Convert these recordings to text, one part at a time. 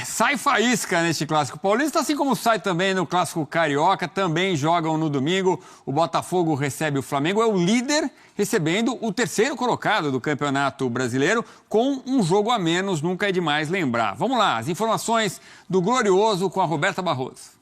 Sai faísca neste Clássico Paulista, assim como sai também no Clássico Carioca, também jogam no domingo. O Botafogo recebe o Flamengo, é o líder recebendo o terceiro colocado do Campeonato Brasileiro, com um jogo a menos, nunca é demais lembrar. Vamos lá, as informações do Glorioso com a Roberta Barroso.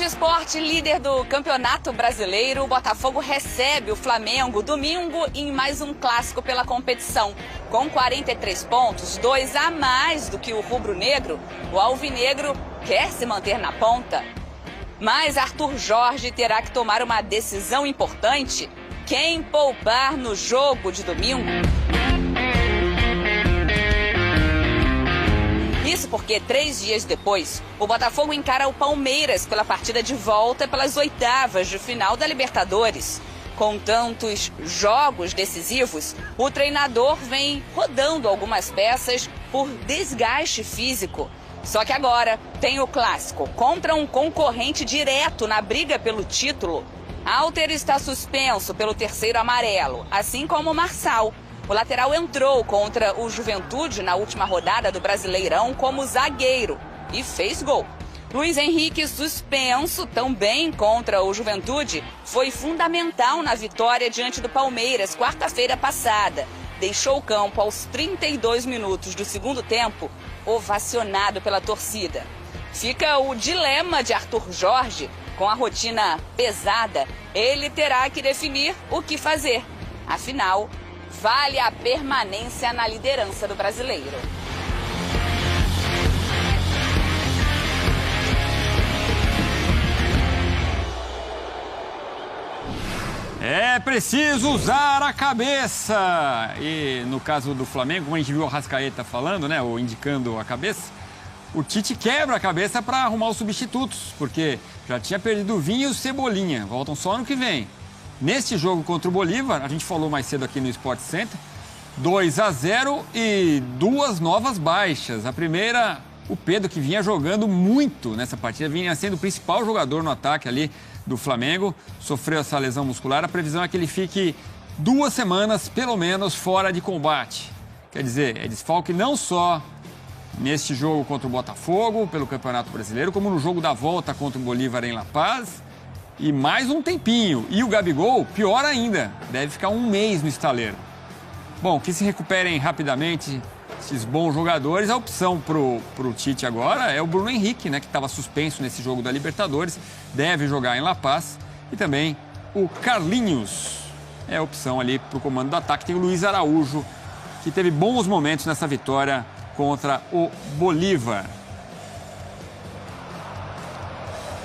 Esporte, líder do Campeonato Brasileiro, o Botafogo recebe o Flamengo domingo em mais um clássico pela competição. Com 43 pontos, 2 a mais do que o rubro-negro, o alvinegro quer se manter na ponta. Mas Arthur Jorge terá que tomar uma decisão importante: quem poupar no jogo de domingo? Isso porque 3 dias depois, o Botafogo encara o Palmeiras pela partida de volta pelas oitavas de final da Libertadores. Com tantos jogos decisivos, o treinador vem rodando algumas peças por desgaste físico. Só que agora tem o clássico contra um concorrente direto na briga pelo título. Alter está suspenso pelo terceiro amarelo, assim como Marçal. O lateral entrou contra o Juventude na última rodada do Brasileirão como zagueiro e fez gol. Luiz Henrique, suspenso também contra o Juventude, foi fundamental na vitória diante do Palmeiras quarta-feira passada. Deixou o campo aos 32 minutos do segundo tempo, ovacionado pela torcida. Fica o dilema de Arthur Jorge. Com a rotina pesada, ele terá que definir o que fazer. Afinal, vale a permanência na liderança do Brasileiro. É preciso usar a cabeça. E no caso do Flamengo, como a gente viu o Arrascaeta falando, né, ou indicando a cabeça, o Tite quebra a cabeça para arrumar os substitutos, porque já tinha perdido o Vinha e o Cebolinha, voltam só ano que vem. Neste jogo contra o Bolívar, a gente falou mais cedo aqui no Sport Center, 2 a 0 e 2 novas baixas. A primeira, o Pedro, que vinha jogando muito nessa partida, vinha sendo o principal jogador no ataque ali do Flamengo, sofreu essa lesão muscular. A previsão é que ele fique 2 semanas, pelo menos, fora de combate. Quer dizer, é desfalque não só neste jogo contra o Botafogo, pelo Campeonato Brasileiro, como no jogo da volta contra o Bolívar em La Paz. E mais um tempinho. E o Gabigol, pior ainda, deve ficar 1 mês no estaleiro. Bom, que se recuperem rapidamente esses bons jogadores. A opção pro Tite agora é o Bruno Henrique, né, que estava suspenso nesse jogo da Libertadores. Deve jogar em La Paz. E também o Carlinhos é a opção ali pro comando do ataque. Tem o Luiz Araújo, que teve bons momentos nessa vitória contra o Bolívar.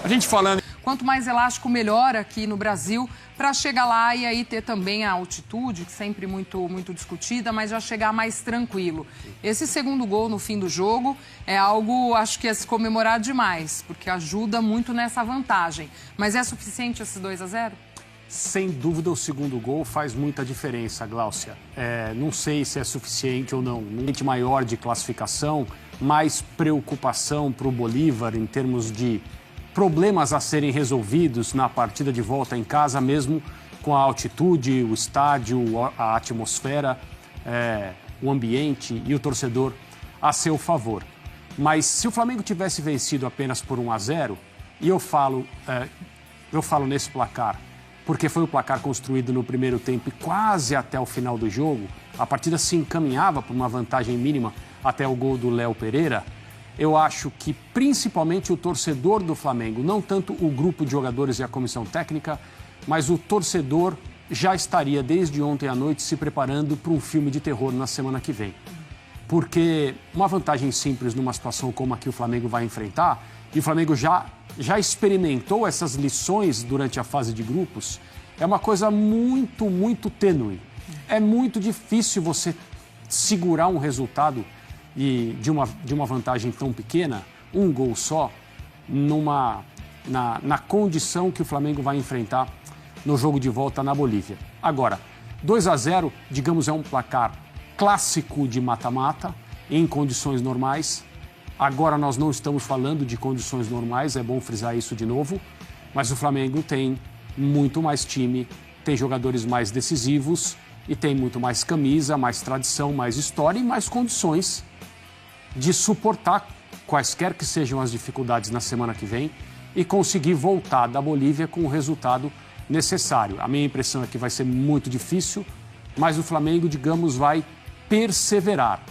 A gente falando... Quanto mais elástico, melhor aqui no Brasil, para chegar lá e aí ter também a altitude, que sempre muito discutida, mas já chegar mais tranquilo. Esse segundo gol no fim do jogo é algo, acho que é se comemorar demais, porque ajuda muito nessa vantagem. Mas é suficiente esses 2 a 0? Sem dúvida, o segundo gol faz muita diferença, Gláucia. Não sei se é suficiente ou não. Um limite maior de classificação, mais preocupação para o Bolívar em termos de problemas a serem resolvidos na partida de volta em casa, mesmo com a altitude, o estádio, a atmosfera, o ambiente e o torcedor a seu favor. Mas se o Flamengo tivesse vencido apenas por 1 a 0, e eu falo nesse placar, porque foi o placar construído no primeiro tempo e quase até o final do jogo, a partida se encaminhava por uma vantagem mínima até o gol do Léo Pereira. Eu acho que principalmente o torcedor do Flamengo, não tanto o grupo de jogadores e a comissão técnica, mas o torcedor já estaria desde ontem à noite se preparando para um filme de terror na semana que vem. Porque uma vantagem simples numa situação como a que o Flamengo vai enfrentar, e o Flamengo já experimentou essas lições durante a fase de grupos, é uma coisa muito tênue. É muito difícil você segurar um resultado de uma vantagem tão pequena, um gol só, na condição que o Flamengo vai enfrentar no jogo de volta na Bolívia. Agora, 2 a 0, digamos, é um placar clássico de mata-mata, em condições normais. Agora nós não estamos falando de condições normais, é bom frisar isso de novo, mas o Flamengo tem muito mais time tem jogadores mais decisivos e tem muito mais camisa, mais tradição, mais história e mais condições de suportar quaisquer que sejam as dificuldades na semana que vem e conseguir voltar da Bolívia com o resultado necessário. A minha impressão é que vai ser muito difícil, mas o Flamengo, digamos, vai perseverar.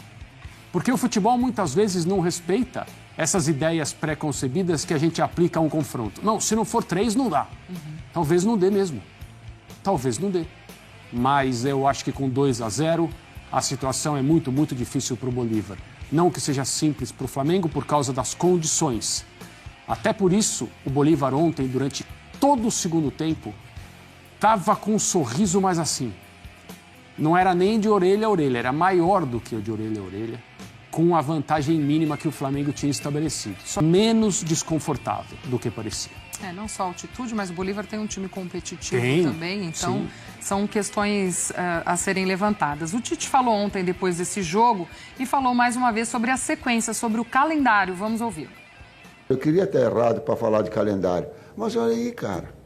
Porque o futebol muitas vezes não respeita essas ideias pré-concebidas que a gente aplica a um confronto. Não, se não for 3, não dá. Talvez não dê mesmo. Talvez não dê. Mas eu acho que com 2-0 a situação é muito, muito difícil para o Bolívar. Não que seja simples para o Flamengo por causa das condições. Até por isso, o Bolívar ontem, durante todo o segundo tempo, estava com um sorriso mais assim. Não era nem de orelha a orelha, era maior do que o de orelha a orelha, com a vantagem mínima que o Flamengo tinha estabelecido. Só menos desconfortável do que parecia. Não só a altitude, mas o Bolívar tem um time competitivo também, então sim. São questões a serem levantadas. O Tite falou ontem, depois desse jogo, e falou mais uma vez sobre a sequência, sobre o calendário. Vamos ouvir. Eu queria ter errado para falar de calendário, mas olha aí, cara.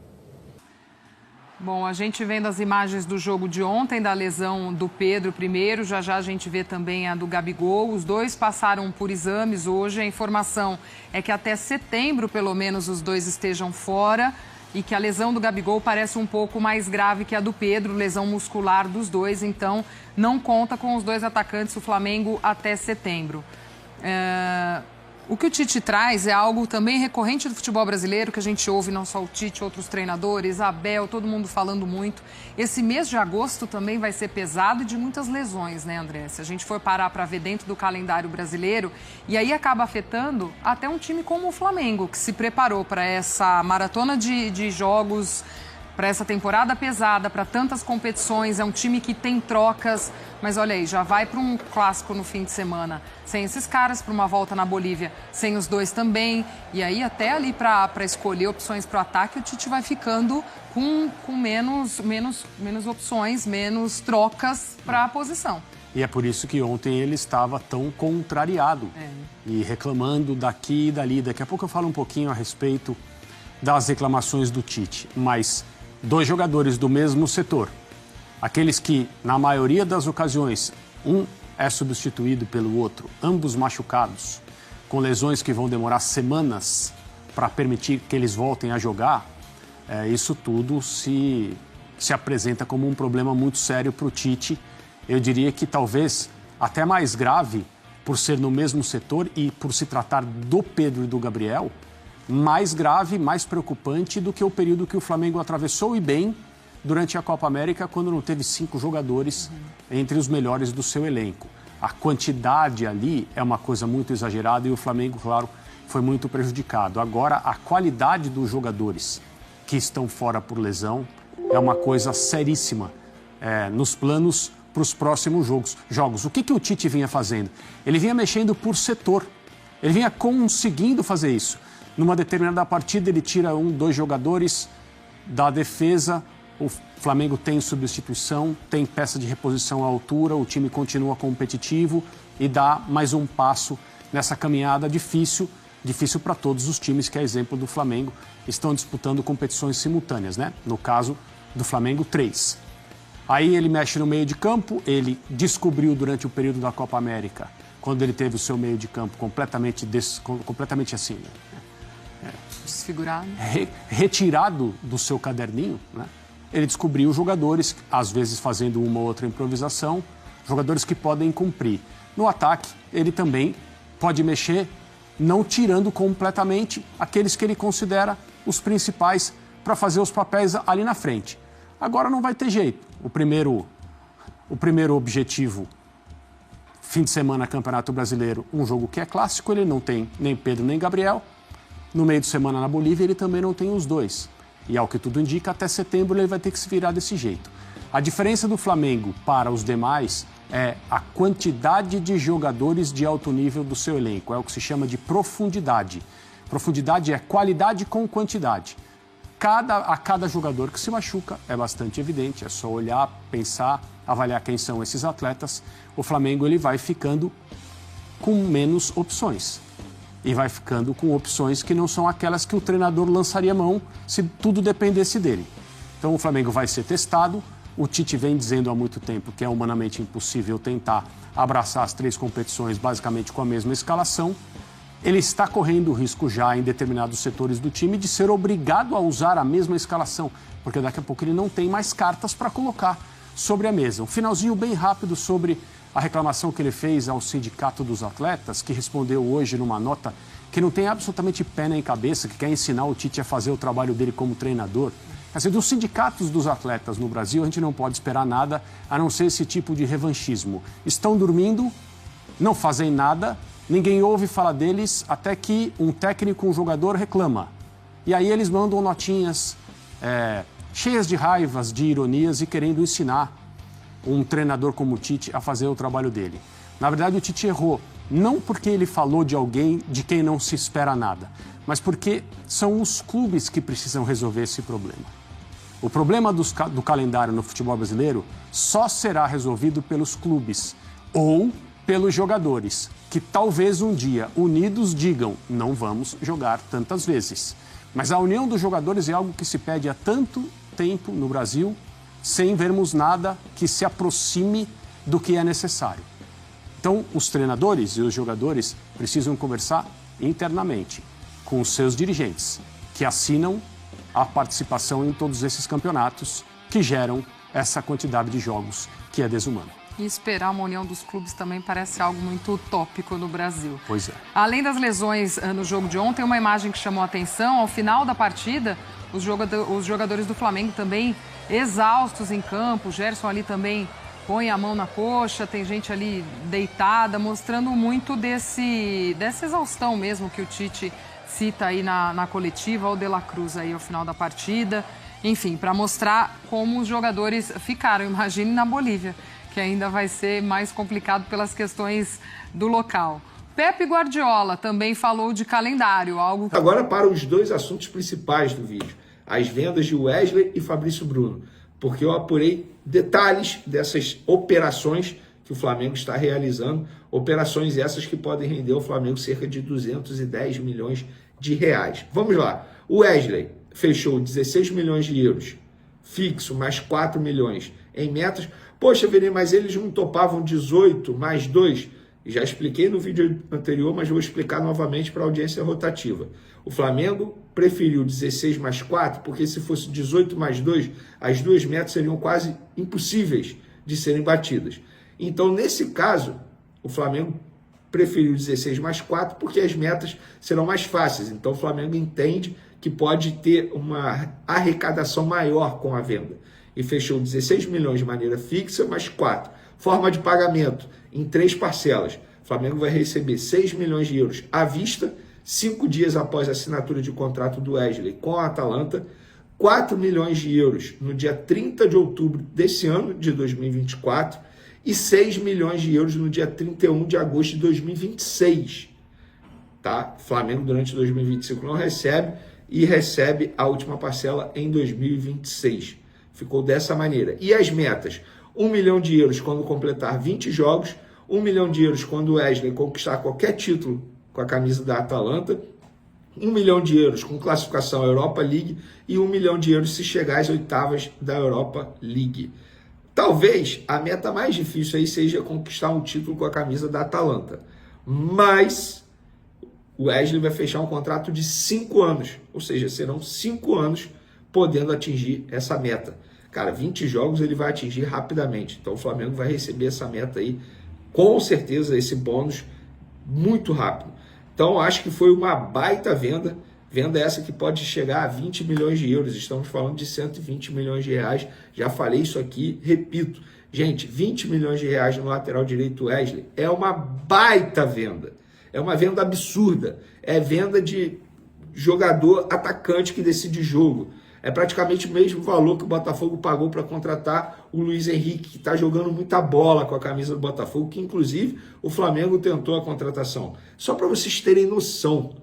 Bom, a gente vendo as imagens do jogo de ontem, da lesão do Pedro primeiro, já a gente vê também a do Gabigol. Os dois passaram por exames hoje. A informação é que até setembro, pelo menos, os dois estejam fora e que a lesão do Gabigol parece um pouco mais grave que a do Pedro, lesão muscular dos dois. Então, não conta com os dois atacantes do Flamengo até setembro. O que o Tite traz é algo também recorrente do futebol brasileiro, que a gente ouve não só o Tite, outros treinadores, Abel, todo mundo falando muito. Esse mês de agosto também vai ser pesado e de muitas lesões, né, André? Se a gente for parar para ver dentro do calendário brasileiro, e aí acaba afetando até um time como o Flamengo, que se preparou para essa maratona de jogos, para essa temporada pesada, para tantas competições. É um time que tem trocas, mas olha aí, já vai para um clássico no fim de semana sem esses caras, para uma volta na Bolívia sem os dois também. E aí até ali para escolher opções para o ataque, o Tite vai ficando com menos opções, menos trocas para a posição. E é por isso que ontem ele estava tão contrariado e reclamando daqui e dali. Daqui a pouco eu falo um pouquinho a respeito das reclamações do Tite, mas dois jogadores do mesmo setor, aqueles que, na maioria das ocasiões, um é substituído pelo outro, ambos machucados, com lesões que vão demorar semanas para permitir que eles voltem a jogar, isso tudo se apresenta como um problema muito sério para o Tite. Eu diria que talvez até mais grave, por ser no mesmo setor e por se tratar do Pedro e do Gabriel, mais grave, mais preocupante do que o período que o Flamengo atravessou e bem durante a Copa América, quando não teve 5 jogadores entre os melhores do seu elenco. A quantidade ali é uma coisa muito exagerada e o Flamengo, claro, foi muito prejudicado. Agora, a qualidade dos jogadores que estão fora por lesão é uma coisa seríssima nos planos para os próximos jogos. O que o Tite vinha fazendo? Ele vinha mexendo por setor, ele vinha conseguindo fazer isso. Numa determinada partida, ele tira 2 jogadores da defesa, o Flamengo tem substituição, tem peça de reposição à altura, o time continua competitivo e dá mais um passo nessa caminhada difícil para todos os times, que é exemplo do Flamengo, estão disputando competições simultâneas, né? No caso do Flamengo, 3. Aí ele mexe no meio de campo, ele descobriu durante o período da Copa América, quando ele teve o seu meio de campo completamente assim, né? Desfigurado. Retirado do seu caderninho, né? Ele descobriu jogadores, às vezes fazendo uma ou outra improvisação, jogadores que podem cumprir. No ataque, ele também pode mexer, não tirando completamente aqueles que ele considera os principais para fazer os papéis ali na frente. Agora não vai ter jeito. O primeiro objetivo, fim de semana, Campeonato Brasileiro, um jogo que é clássico, ele não tem nem Pedro nem Gabriel. No meio de semana na Bolívia, ele também não tem os dois. E ao que tudo indica, até setembro ele vai ter que se virar desse jeito. A diferença do Flamengo para os demais é a quantidade de jogadores de alto nível do seu elenco. É o que se chama de profundidade. Profundidade é qualidade com quantidade. A cada jogador que se machuca é bastante evidente. É só olhar, pensar, avaliar quem são esses atletas. O Flamengo ele vai ficando com menos opções. E vai ficando com opções que não são aquelas que o treinador lançaria mão se tudo dependesse dele. Então o Flamengo vai ser testado. O Tite vem dizendo há muito tempo que é humanamente impossível tentar abraçar as 3 competições basicamente com a mesma escalação. Ele está correndo o risco já em determinados setores do time de ser obrigado a usar a mesma escalação, porque daqui a pouco ele não tem mais cartas para colocar sobre a mesa. Um finalzinho bem rápido sobre a reclamação que ele fez ao Sindicato dos Atletas, que respondeu hoje numa nota que não tem absolutamente pé nem cabeça, que quer ensinar o Tite a fazer o trabalho dele como treinador. Assim, dos sindicatos dos atletas no Brasil, a gente não pode esperar nada a não ser esse tipo de revanchismo. Estão dormindo, não fazem nada, ninguém ouve falar deles até que um técnico, um jogador reclama. E aí eles mandam notinhas cheias de raivas, de ironias e querendo ensinar um treinador como o Tite a fazer o trabalho dele. Na verdade, o Tite errou, não porque ele falou de alguém de quem não se espera nada, mas porque são os clubes que precisam resolver esse problema. O problema do calendário no futebol brasileiro só será resolvido pelos clubes ou pelos jogadores, que talvez um dia, unidos, digam: não vamos jogar tantas vezes. Mas a união dos jogadores é algo que se pede há tanto tempo no Brasil, sem vermos nada que se aproxime do que é necessário. Então, os treinadores e os jogadores precisam conversar internamente com os seus dirigentes, que assinam a participação em todos esses campeonatos que geram essa quantidade de jogos que é desumano. E esperar uma união dos clubes também parece algo muito utópico no Brasil. Pois é. Além das lesões no jogo de ontem, uma imagem que chamou a atenção: ao final da partida, os jogadores do Flamengo também exaustos em campo. O Gerson ali também põe a mão na coxa, tem gente ali deitada, mostrando muito dessa exaustão mesmo que o Tite cita aí na coletiva, o De La Cruz aí ao final da partida. Enfim, para mostrar como os jogadores ficaram. Imagine na Bolívia, que ainda vai ser mais complicado pelas questões do local. Pepe Guardiola também falou de calendário, algo... Agora para os 2 assuntos principais do vídeo: as vendas de Wesley e Fabrício Bruno, porque eu apurei detalhes dessas operações que o Flamengo está realizando, operações essas que podem render ao Flamengo cerca de 210 milhões de reais. Vamos lá. O Wesley fechou 16 milhões de euros, fixo, mais 4 milhões em metas. Poxa, Vini, mas eles não topavam 18 mais 2? Já expliquei no vídeo anterior, mas vou explicar novamente para a audiência rotativa. O Flamengo preferiu 16 mais 4, porque se fosse 18 mais 2, as 2 metas seriam quase impossíveis de serem batidas. Então, nesse caso, o Flamengo preferiu 16 mais 4 porque as metas serão mais fáceis. Então, o Flamengo entende que pode ter uma arrecadação maior com a venda. E fechou 16 milhões de maneira fixa, mais 4. Forma de pagamento em 3 parcelas. O Flamengo vai receber 6 milhões de euros à vista, 5 dias após a assinatura de contrato do Wesley com a Atalanta, 4 milhões de euros no dia 30 de outubro desse ano, de 2024, e 6 milhões de euros no dia 31 de agosto de 2026. Tá? O Flamengo durante 2025 não recebe e recebe a última parcela em 2026. Ficou dessa maneira. E as metas? 1 milhão de euros quando completar 20 jogos, 1 milhão de euros quando o Wesley conquistar qualquer título com a camisa da Atalanta, 1 milhão de euros com classificação à Europa League e 1 milhão de euros se chegar às oitavas da Europa League. Talvez a meta mais difícil aí seja conquistar um título com a camisa da Atalanta. Mas o Wesley vai fechar um contrato de 5 anos, ou seja, serão 5 anos podendo atingir essa meta. Cara, 20 jogos ele vai atingir rapidamente. Então o Flamengo vai receber essa meta aí, com certeza, esse bônus muito rápido. Então acho que foi uma baita venda. Venda essa que pode chegar a 20 milhões de euros. Estamos falando de 120 milhões de reais. Já falei isso aqui, repito. Gente, 20 milhões de reais no lateral direito Wesley é uma baita venda. É uma venda absurda. É venda de jogador atacante que decide jogo. É praticamente o mesmo valor que o Botafogo pagou para contratar o Luiz Henrique, que está jogando muita bola com a camisa do Botafogo, que inclusive o Flamengo tentou a contratação. Só para vocês terem noção,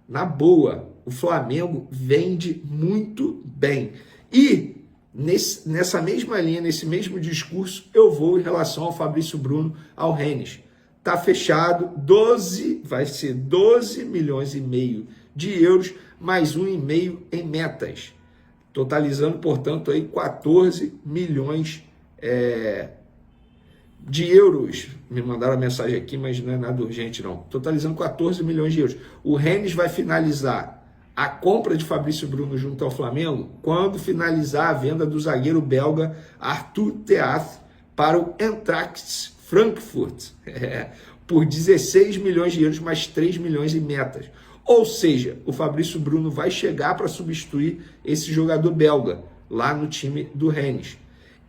na boa, o Flamengo vende muito bem. E nessa mesma linha, nesse mesmo discurso, eu vou em relação ao Fabrício Bruno, ao Rennes. Está fechado, vai ser 12 milhões e meio de euros, mais 1,5 em metas. totalizando, portanto, aí 14 milhões de euros. Me mandaram a mensagem aqui, mas não é nada urgente não. Totalizando 14 milhões de euros. O Rennes vai finalizar a compra de Fabrício Bruno junto ao Flamengo quando finalizar a venda do zagueiro belga Arthur Theath para o Eintracht Frankfurt, por 16 milhões de euros mais 3 milhões em metas. Ou seja, o Fabrício Bruno vai chegar para substituir esse jogador belga lá no time do Rennes.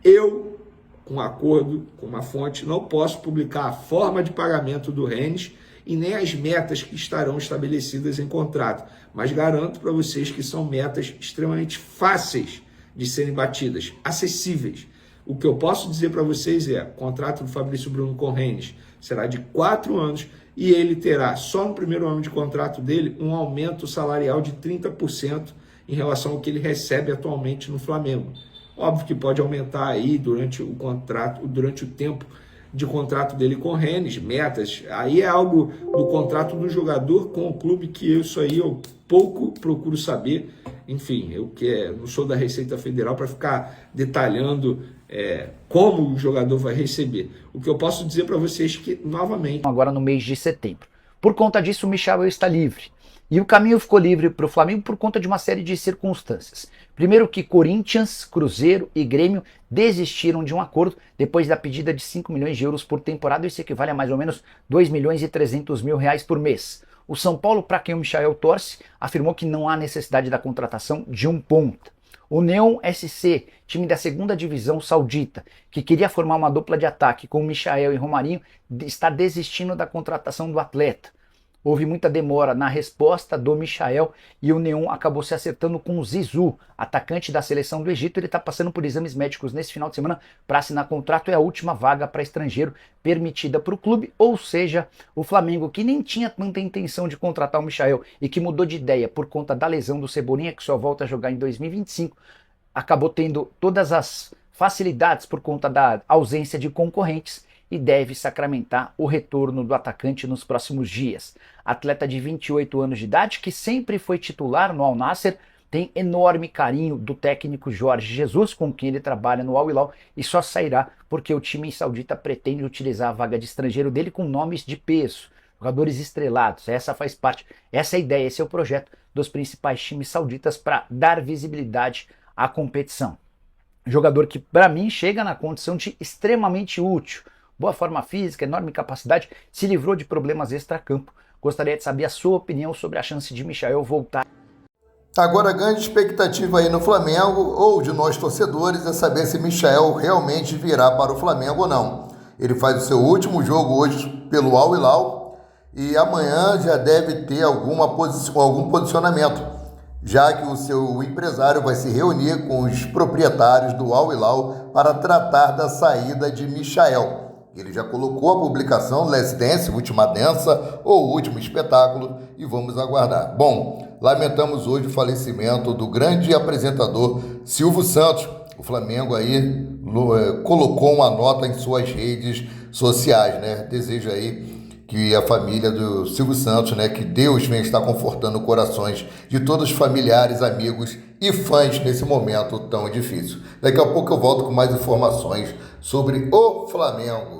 Eu, com acordo com uma fonte, não posso publicar a forma de pagamento do Rennes e nem as metas que estarão estabelecidas em contrato, mas garanto para vocês que são metas extremamente fáceis de serem batidas, acessíveis. O que eu posso dizer para vocês é, o contrato do Fabrício Bruno com o Rennes será de 4 anos e ele terá, só no primeiro ano de contrato dele, um aumento salarial de 30% em relação ao que ele recebe atualmente no Flamengo. Óbvio que pode aumentar aí durante o contrato, durante o tempo de contrato dele com o Rennes, metas, aí é algo do contrato do jogador com o clube, que isso aí eu pouco procuro saber. Enfim, eu não sou da Receita Federal para ficar detalhando como o jogador vai receber. O que eu posso dizer para vocês é que, novamente... Agora no mês de setembro. Por conta disso, o Michael está livre. E o caminho ficou livre para o Flamengo por conta de uma série de circunstâncias. Primeiro que Corinthians, Cruzeiro e Grêmio desistiram de um acordo depois da pedida de 5 milhões de euros por temporada. Isso equivale a mais ou menos 2 milhões e 300 mil reais por mês. O São Paulo, para quem o Michael torce, afirmou que não há necessidade da contratação de um ponta. O Neon SC, time da segunda divisão saudita, que queria formar uma dupla de ataque com o Michael e Romarinho, está desistindo da contratação do atleta. Houve muita demora na resposta do Michael e o Neon acabou se acertando com o Zizou, atacante da seleção do Egito. Ele está passando por exames médicos nesse final de semana para assinar contrato. É a última vaga para estrangeiro permitida para o clube, ou seja, o Flamengo, que nem tinha tanta intenção de contratar o Michael e que mudou de ideia por conta da lesão do Cebolinha, que só volta a jogar em 2025, acabou tendo todas as facilidades por conta da ausência de concorrentes e deve sacramentar o retorno do atacante nos próximos dias. Atleta de 28 anos de idade, que sempre foi titular no Al Nassr, tem enorme carinho do técnico Jorge Jesus, com quem ele trabalha no Al Hilal, e só sairá porque o time saudita pretende utilizar a vaga de estrangeiro dele com nomes de peso, jogadores estrelados. Essa faz parte, essa é a ideia, esse é o projeto dos principais times sauditas para dar visibilidade à competição. Jogador que, para mim, chega na condição de extremamente útil. Boa forma física, enorme capacidade, se livrou de problemas extracampo. Gostaria de saber a sua opinião sobre a chance de Michael voltar. Agora, a grande expectativa aí no Flamengo, ou de nós torcedores, é saber se Michael realmente virá para o Flamengo ou não. Ele faz o seu último jogo hoje pelo Al Hilal e amanhã já deve ter algum posicionamento, já que o seu empresário vai se reunir com os proprietários do Al Hilal para tratar da saída de Michael. Ele já colocou a publicação Last Dance, Última Dança ou Último Espetáculo, e vamos aguardar. Bom, lamentamos hoje o falecimento do grande apresentador Silvio Santos. O Flamengo aí colocou uma nota em suas redes sociais, né? Desejo aí que a família do Silvio Santos, né, que Deus venha estar confortando corações de todos os familiares, amigos e fãs nesse momento tão difícil. Daqui a pouco eu volto com mais informações sobre o Flamengo.